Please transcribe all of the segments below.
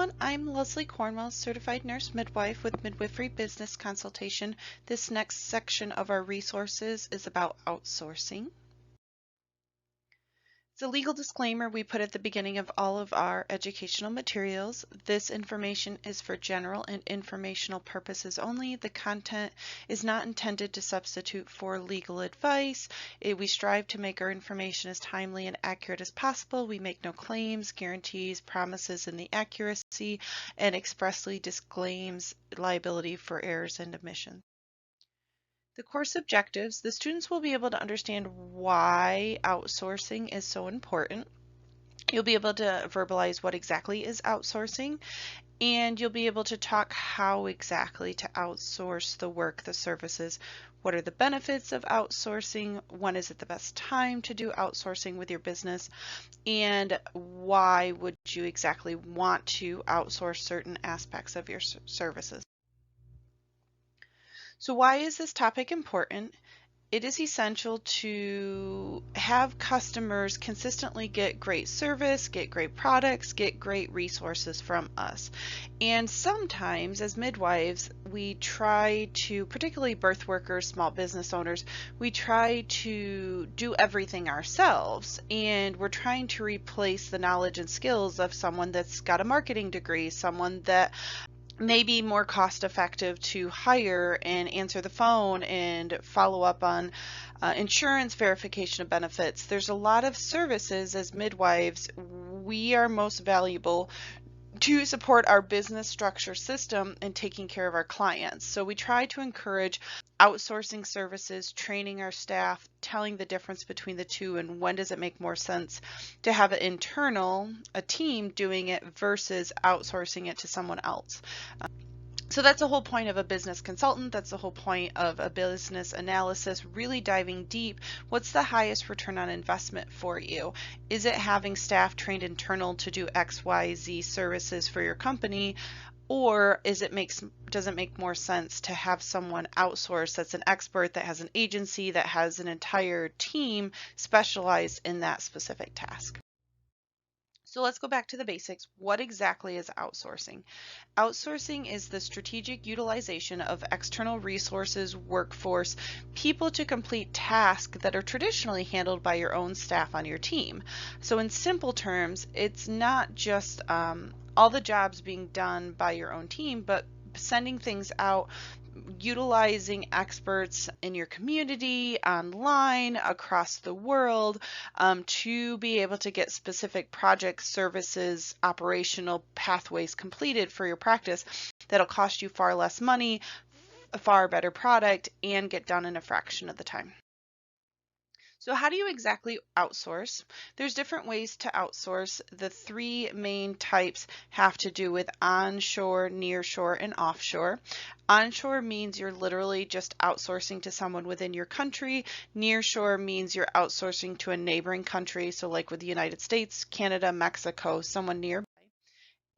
everyone, I'm Leslie Cornwell, Certified Nurse Midwife with Midwifery Business Consultation. This next section of our resources is about outsourcing. It's a legal disclaimer we put at the beginning of all of our educational materials. This information is for general and informational purposes only. The content is not intended to substitute for legal advice. We strive to make our information as timely and accurate as possible. We make no claims, guarantees, promises in the accuracy, and expressly disclaims liability for errors and omissions. The course objectives, the students will be able to understand why outsourcing is so important. You'll be able to verbalize what exactly is outsourcing, and you'll be able to talk how exactly to outsource the work, the services. What are the benefits of outsourcing? When is it the best time to do outsourcing with your business? And why would you exactly want to outsource certain aspects of your services? So why is this topic important? It is essential to have customers consistently get great service, get great products, get great resources from us. And sometimes as midwives, we try to, particularly birth workers, small business owners, we try to do everything ourselves, and we're trying to replace the knowledge and skills of someone that's got a marketing degree, someone that may be more cost effective to hire and answer the phone and follow up on insurance verification of benefits. There's a lot of services as midwives. We are most valuable to support our business structure system and taking care of our clients. So we try to encourage outsourcing services, training our staff, telling the difference between the two, and when does it make more sense to have an a team doing it versus outsourcing it to someone else. So that's the whole point of a business consultant. That's the whole point of a business analysis, really diving deep. What's the highest return on investment for you? Is it having staff trained internal to do X, Y, Z services for your company? Or does it make more sense to have someone outsource that's an expert, that has an agency, that has an entire team specialized in that specific task? So let's go back to the basics. What exactly is outsourcing? Outsourcing is the strategic utilization of external resources, workforce, people to complete tasks that are traditionally handled by your own staff on your team. So in simple terms, it's not just all the jobs being done by your own team, but sending things out, utilizing experts in your community, online, across the world, to be able to get specific projects, services, operational pathways completed for your practice that'll cost you far less money, a far better product, and get done in a fraction of the time. So how do you exactly outsource? There's different ways to outsource. The three main types have to do with onshore, nearshore, and offshore. Onshore means you're literally just outsourcing to someone within your country. Nearshore means you're outsourcing to a neighboring country, so like with the United States, Canada, Mexico, someone nearby.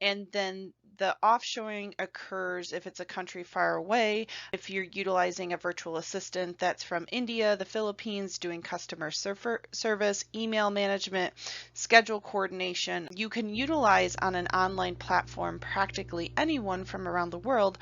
And then the offshoring occurs if it's a country far away. If you're utilizing a virtual assistant that's from India, the Philippines, doing customer service, email management, schedule coordination, you can utilize on an online platform practically anyone from around the world,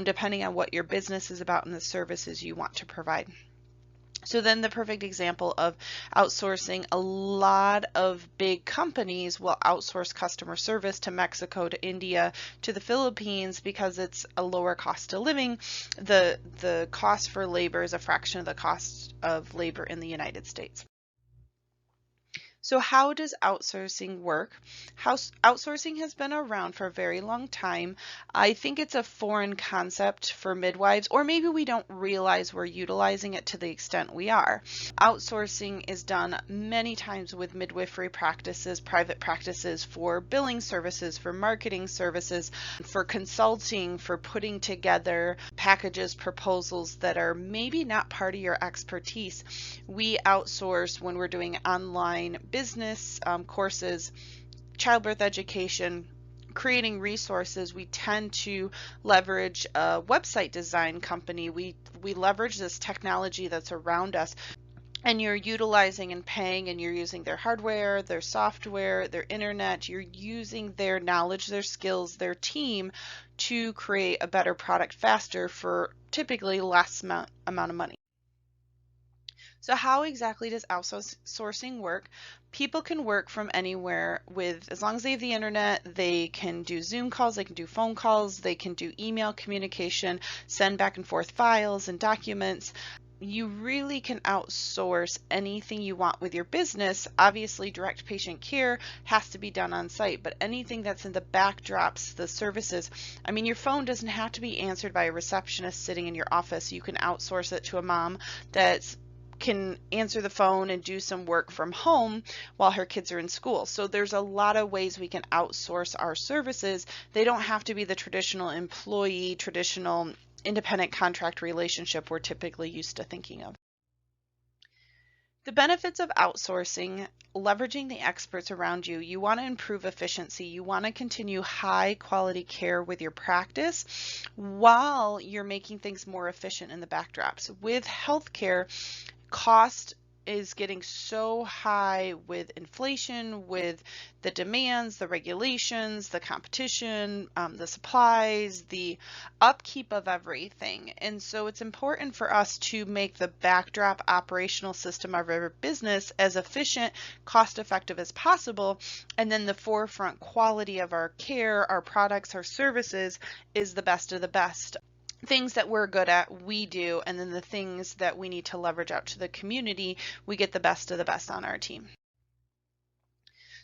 depending on what your business is about and the services you want to provide. So then the perfect example of outsourcing, a lot of big companies will outsource customer service to Mexico, to India, to the Philippines because it's a lower cost of living. The cost for labor is a fraction of the cost of labor in the United States. So how does outsourcing work? Outsourcing has been around for a very long time. I think it's a foreign concept for midwives, or maybe we don't realize we're utilizing it to the extent we are. Outsourcing is done many times with midwifery practices, private practices, for billing services, for marketing services, for consulting, for putting together packages, proposals that are maybe not part of your expertise. We outsource when we're doing online business courses, childbirth education, creating resources. We tend to leverage a website design company. We leverage this technology that's around us and you're utilizing and paying, and you're using their hardware, their software, their internet, you're using their knowledge, their skills, their team to create a better product faster for typically less amount of money. So how exactly does outsourcing work? People can work from anywhere with, as long as they have the internet, they can do Zoom calls, they can do phone calls, they can do email communication, send back and forth files and documents. You really can outsource anything you want with your business. Obviously, direct patient care has to be done on site, but anything that's in the backdrops, the services, I mean, your phone doesn't have to be answered by a receptionist sitting in your office. You can outsource it to a mom that's can answer the phone and do some work from home while her kids are in school. So there's a lot of ways we can outsource our services. They don't have to be the traditional employee, traditional independent contract relationship we're typically used to thinking of. The benefits of outsourcing: leveraging the experts around you. You want to improve efficiency. You want to continue high quality care with your practice while you're making things more efficient in the backdrops. With healthcare, cost is getting so high with inflation, with the demands, the regulations, the competition, the supplies, the upkeep of everything. And so it's important for us to make the backdrop operational system of our business as efficient, cost effective as possible. And then the forefront quality of our care, our products, our services is the best of the best. Things that we're good at, we do, and then the things that we need to leverage out to the community, we get the best of the best on our team.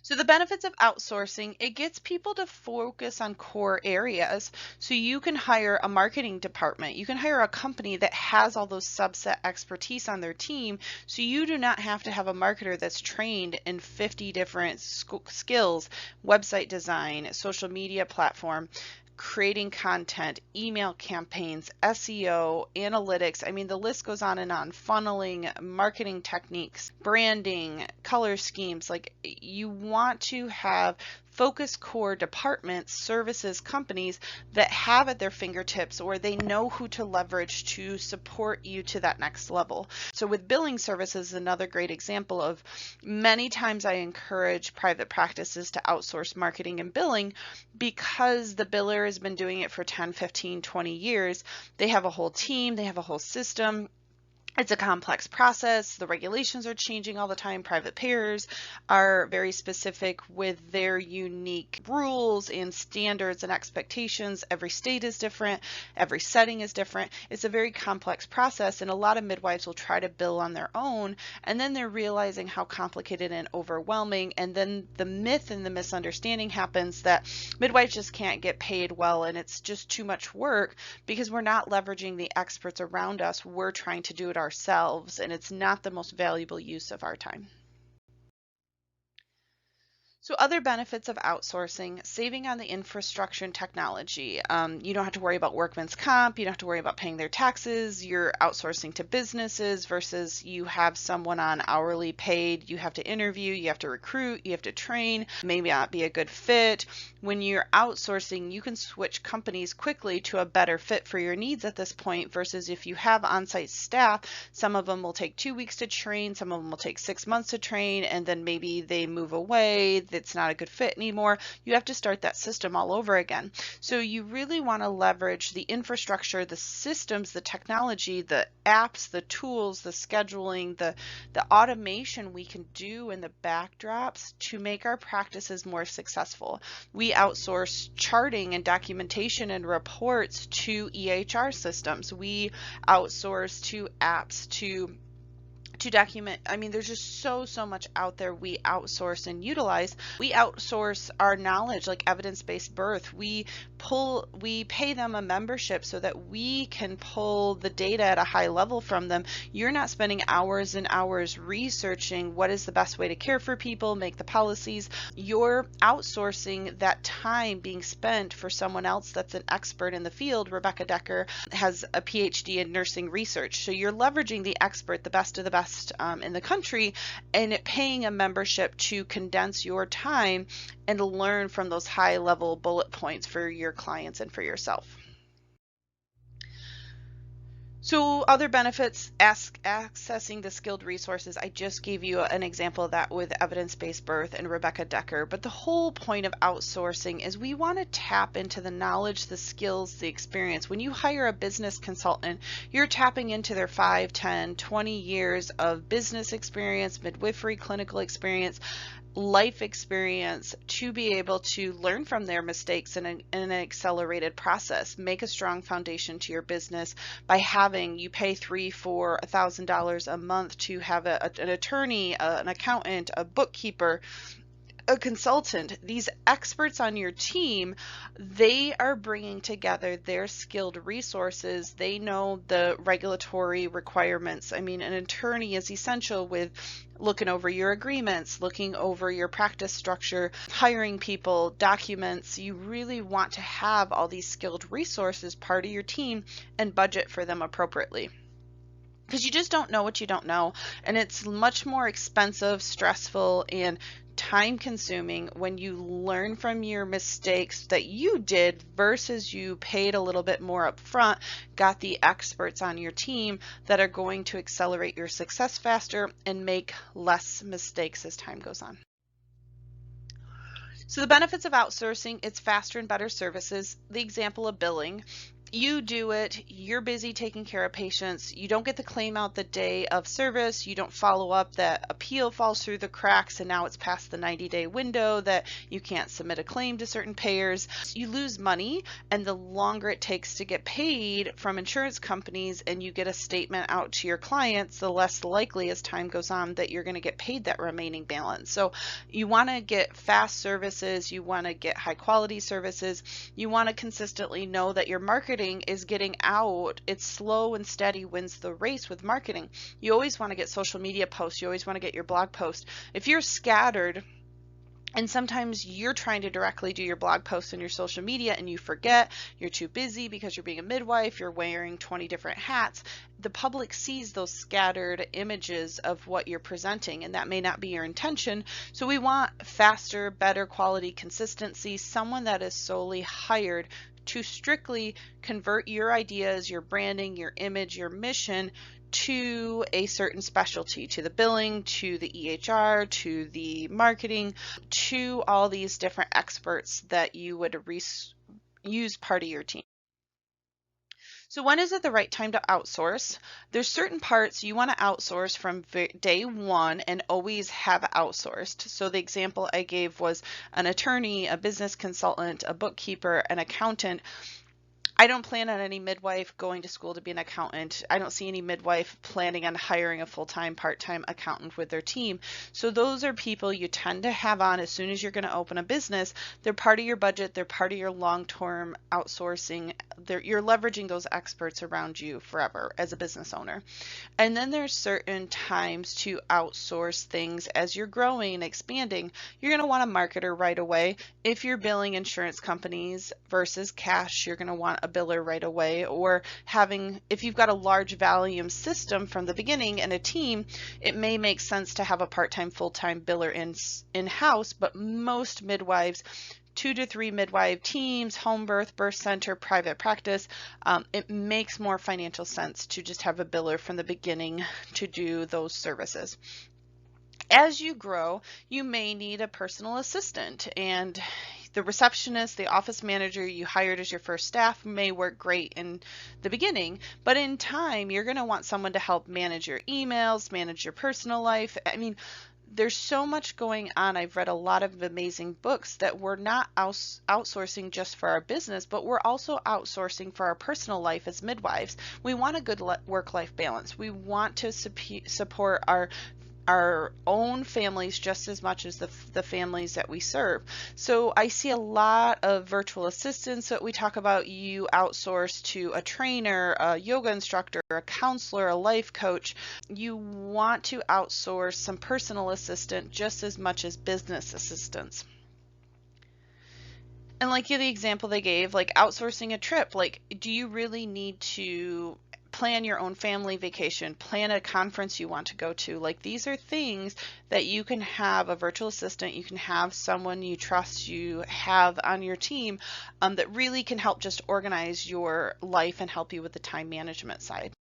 So the benefits of outsourcing: it gets people to focus on core areas. So you can hire a marketing department, you can hire a company that has all those subset expertise on their team, so you do not have to have a marketer that's trained in 50 different skills: website design, social media platform, creating content, email campaigns, SEO, analytics. I mean, the list goes on and on. Funneling, marketing techniques, branding, color schemes. Like, you want to have focus core departments, services, companies that have at their fingertips, or they know who to leverage to support you to that next level. So with billing services, another great example of, many times I encourage private practices to outsource marketing and billing because the biller has been doing it for 10, 15, 20 years. They have a whole team, they have a whole system. It's a complex process. The regulations are changing all the time. Private payers are very specific with their unique rules and standards and expectations. Every state is different. Every setting is different. It's a very complex process, and a lot of midwives will try to bill on their own, and then they're realizing how complicated and overwhelming, and then the myth and the misunderstanding happens that midwives just can't get paid well, and it's just too much work because we're not leveraging the experts around us. We're trying to do it ourselves, and it's not the most valuable use of our time. So other benefits of outsourcing: saving on the infrastructure and technology. You don't have to worry about workman's comp. You don't have to worry about paying their taxes. You're outsourcing to businesses versus you have someone on hourly paid. You have to interview, you have to recruit, you have to train, maybe not be a good fit. When you're outsourcing, you can switch companies quickly to a better fit for your needs at this point versus if you have on-site staff, some of them will take 2 weeks to train, some of them will take 6 months to train, and then maybe they move away. It's not a good fit anymore. You have to start that system all over again. So you really want to leverage the infrastructure, the systems, the technology, the apps, the tools, the scheduling, the automation we can do in the backdrops to make our practices more successful. We outsource charting and documentation and reports to EHR systems. We outsource to apps to document. I mean, there's just so much out there we outsource and utilize. We outsource our knowledge, like evidence-based birth. We pay them a membership so that we can pull the data at a high level from them. You're not spending hours and hours researching what is the best way to care for people, make the policies. You're outsourcing that time being spent for someone else that's an expert in the field. Rebecca Decker has a PhD in nursing research. So you're leveraging the expert, the best of the best in the country, and paying a membership to condense your time and learn from those high level bullet points for your clients and for yourself. So other benefits, accessing the skilled resources. I just gave you an example of that with evidence-based birth and Rebecca Decker, but the whole point of outsourcing is we want to tap into the knowledge, the skills, the experience. When you hire a business consultant, you're tapping into their 5, 10, 20 years of business experience, midwifery clinical experience, life experience to be able to learn from their mistakes in an accelerated process. Make a strong foundation to your business by having you pay $3,000-4,000 a month to have an attorney, an accountant, a bookkeeper, a consultant. These experts on your team, they are bringing together their skilled resources. They know the regulatory requirements. I mean, an attorney is essential with looking over your agreements, looking over your practice structure, hiring people, documents. You really want to have all these skilled resources part of your team and budget for them appropriately, because you just don't know what you don't know, and it's much more expensive, stressful, and time consuming when you learn from your mistakes that you did versus you paid a little bit more up front, got the experts on your team that are going to accelerate your success faster and make less mistakes as time goes on. So the benefits of outsourcing, it's faster and better services. The example of billing. You do it, you're busy taking care of patients, you don't get the claim out the day of service, you don't follow up, that appeal falls through the cracks and now it's past the 90-day window that you can't submit a claim to certain payers. You lose money, and the longer it takes to get paid from insurance companies and you get a statement out to your clients, the less likely as time goes on that you're going to get paid that remaining balance. So you want to get fast services, you want to get high quality services, you want to consistently know that your marketing is getting out. It's slow and steady wins the race with marketing. You always want to get social media posts. You always want to get your blog post. If you're scattered, and sometimes you're trying to directly do your blog posts and your social media and you forget, you're too busy because you're being a midwife, you're wearing 20 different hats, the public sees those scattered images of what you're presenting, and that may not be your intention. So we want faster, better quality, consistency, someone that is solely hired to strictly convert your ideas, your branding, your image, your mission to a certain specialty, to the billing, to the EHR, to the marketing, to all these different experts that you would use part of your team. So when is it the right time to outsource? There's certain parts you want to outsource from day one and always have outsourced. So the example I gave was an attorney, a business consultant, a bookkeeper, an accountant. I don't plan on any midwife going to school to be an accountant. I don't see any midwife planning on hiring a full-time, part-time accountant with their team. So those are people you tend to have on as soon as you're going to open a business. They're part of your budget. They're part of your long-term outsourcing. You're leveraging those experts around you forever as a business owner. And then there's certain times to outsource things as you're growing and expanding. You're going to want a marketer right away. If you're billing insurance companies versus cash, you're going to want a biller right away. Or if you've got a large volume system from the beginning and a team, it may make sense to have a part-time, full-time biller in-house, but most midwives, 2 to 3 midwife teams, home birth, birth center, private practice, it makes more financial sense to just have a biller from the beginning to do those services. As you grow, you may need a personal assistant, and the receptionist, the office manager you hired as your first staff may work great in the beginning, but in time, you're going to want someone to help manage your emails, manage your personal life. I mean, there's so much going on. I've read a lot of amazing books that we're not outsourcing just for our business, but we're also outsourcing for our personal life as midwives. We want a good work-life balance. We want to support our own families just as much as the families that we serve. So I see a lot of virtual assistants that we talk about. You outsource to a trainer, a yoga instructor, a counselor, a life coach. You want to outsource some personal assistant just as much as business assistants. And like the example they gave, like outsourcing a trip, like do you really need to plan your own family vacation, plan a conference you want to go to? Like these are things that you can have a virtual assistant, you can have someone you trust, you have on your team that really can help just organize your life and help you with the time management side.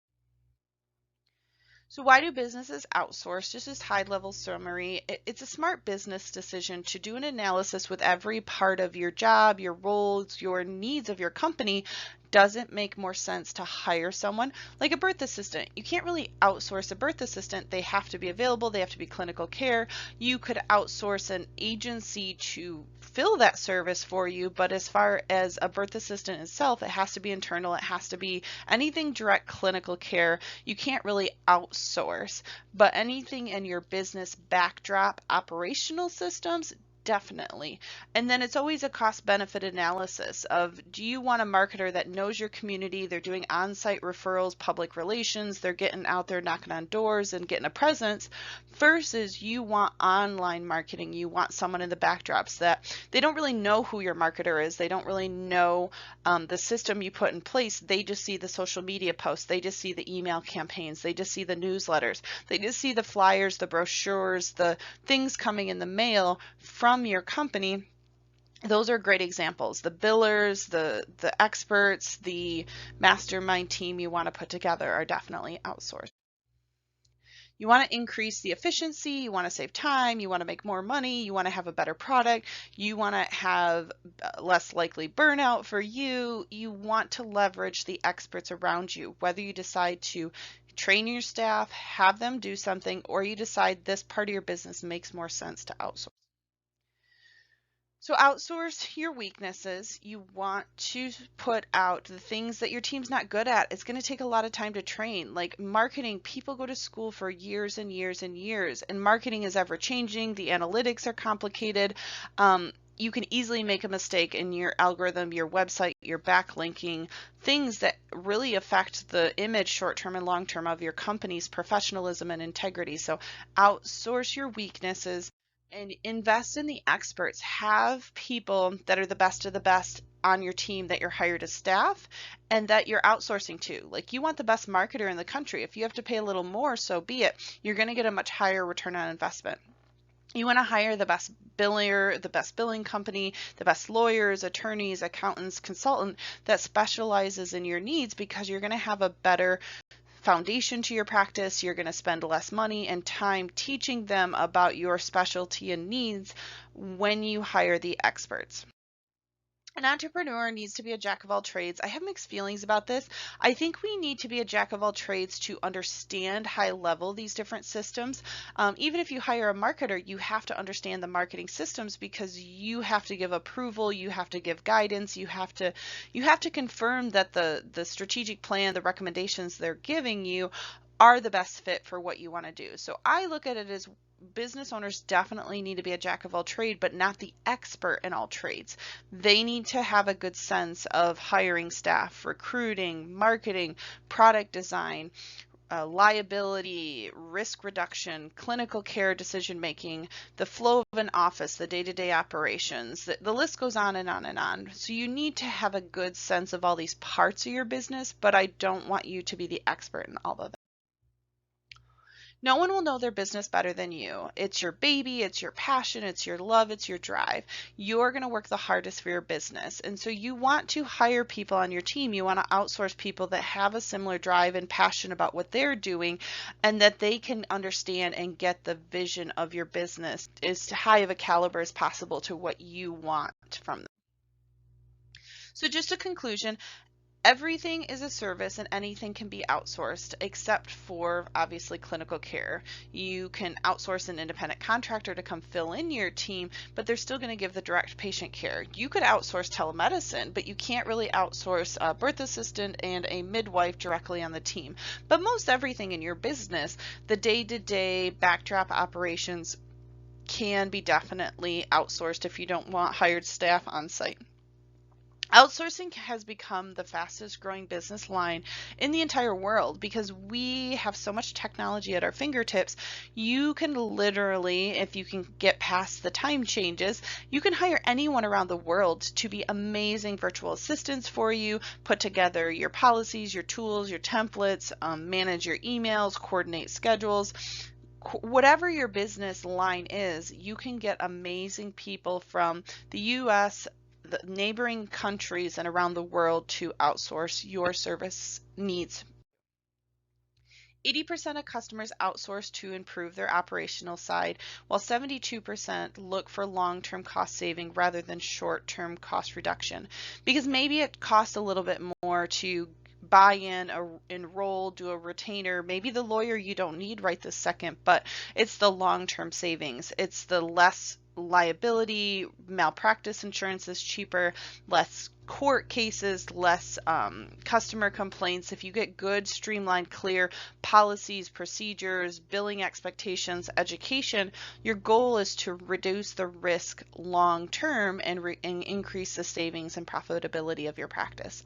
So why do businesses outsource? Just as high level summary, it's a smart business decision to do an analysis with every part of your job, your roles, your needs of your company. Does it make more sense to hire someone like a birth assistant? You can't really outsource a birth assistant. They have to be available. They have to be clinical care. You could outsource an agency to fill that service for you, but as far as a birth assistant itself, it has to be internal. It has to be anything direct clinical care. You can't really outsource, but anything in your business backdrop, operational systems, definitely. And then it's always a cost benefit analysis of, do you want a marketer that knows your community? They're doing on-site referrals, public relations, they're getting out there knocking on doors and getting a presence, versus you want online marketing. You want someone in the backdrops that they don't really know who your marketer is. They don't really know the system you put in place. They just see the social media posts. They just see the email campaigns. They just see the newsletters. They just see the flyers, the brochures, the things coming in the mail from your company. Those are great examples. The billers, the experts, the mastermind team you want to put together are definitely outsourced. You want to increase the efficiency, you want to save time, you want to make more money, you want to have a better product, you want to have less likely burnout for you, you want to leverage the experts around you, whether you decide to train your staff, have them do something, or you decide this part of your business makes more sense to outsource. So outsource your weaknesses. You want to put out the things that your team's not good at. It's going to take a lot of time to train. Like marketing, people go to school for years and years and years, and marketing is ever changing. The analytics are complicated. You can easily make a mistake in your algorithm, your website, your backlinking, things that really affect the image short-term and long-term of your company's professionalism and integrity. So outsource your weaknesses and invest in the experts. Have people that are the best of the best on your team that you're hired as staff and that you're outsourcing to. Like, you want the best marketer in the country. If you have to pay a little more, so be it. You're going to get a much higher return on investment. You want to hire the best biller, the best billing company, the best lawyers, attorneys, accountants, consultant that specializes in your needs, because you're going to have a better foundation to your practice. You're going to spend less money and time teaching them about your specialty and needs when you hire the experts. An entrepreneur needs to be a jack of all trades. I have mixed feelings about this. I think we need to be a jack of all trades to understand high level these different systems. Even if you hire a marketer, you have to understand the marketing systems, because you have to give approval, you have to give guidance, you have to confirm that the strategic plan, the recommendations they're giving you are the best fit for what you want to do. So I look at it as business owners definitely need to be a jack of all trades, but not the expert in all trades. They need to have a good sense of hiring staff, recruiting, marketing, product design, liability, risk reduction, clinical care decision making, the flow of an office, the day-to-day operations. The list goes on and on and on. So you need to have a good sense of all these parts of your business, but I don't want you to be the expert in all of them. No one will know their business better than you. It's your baby, it's your passion, it's your love, it's your drive. You're going to work the hardest for your business. And so you want to hire people on your team. You want to outsource people that have a similar drive and passion about what they're doing, and that they can understand and get the vision of your business as high of a caliber as possible to what you want from them. So just a conclusion, everything is a service and anything can be outsourced except for obviously clinical care. You can outsource an independent contractor to come fill in your team, but they're still going to give the direct patient care. You could outsource telemedicine, but you can't really outsource a birth assistant and a midwife directly on the team. But most everything in your business, the day-to-day backdrop operations, can be definitely outsourced if you don't want hired staff on site. Outsourcing has become the fastest growing business line in the entire world because we have so much technology at our fingertips. You can literally, if you can get past the time changes, you can hire anyone around the world to be amazing virtual assistants for you, put together your policies, your tools, your templates, manage your emails, coordinate schedules. Whatever your business line is, you can get amazing people from the US, the neighboring countries, and around the world to outsource your service needs. 80% of customers outsource to improve their operational side, while 72% look for long-term cost saving rather than short-term cost reduction. Because maybe it costs a little bit more to buy in, enroll, do a retainer. Maybe the lawyer you don't need right this second, but it's the long-term savings. It's the less liability, malpractice insurance is cheaper, less court cases, less customer complaints. If you get good, streamlined, clear policies, procedures, billing expectations, education, your goal is to reduce the risk long term and increase the savings and profitability of your practice.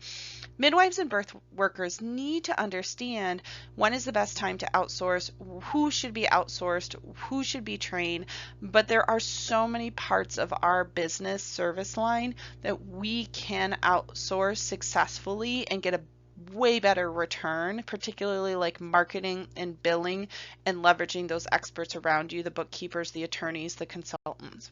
Midwives and birth workers need to understand when is the best time to outsource, who should be outsourced, who should be trained, but there are so many parts of our business service line that we can outsource successfully and get a way better return, particularly like marketing and billing and leveraging those experts around you, the bookkeepers, the attorneys, the consultants.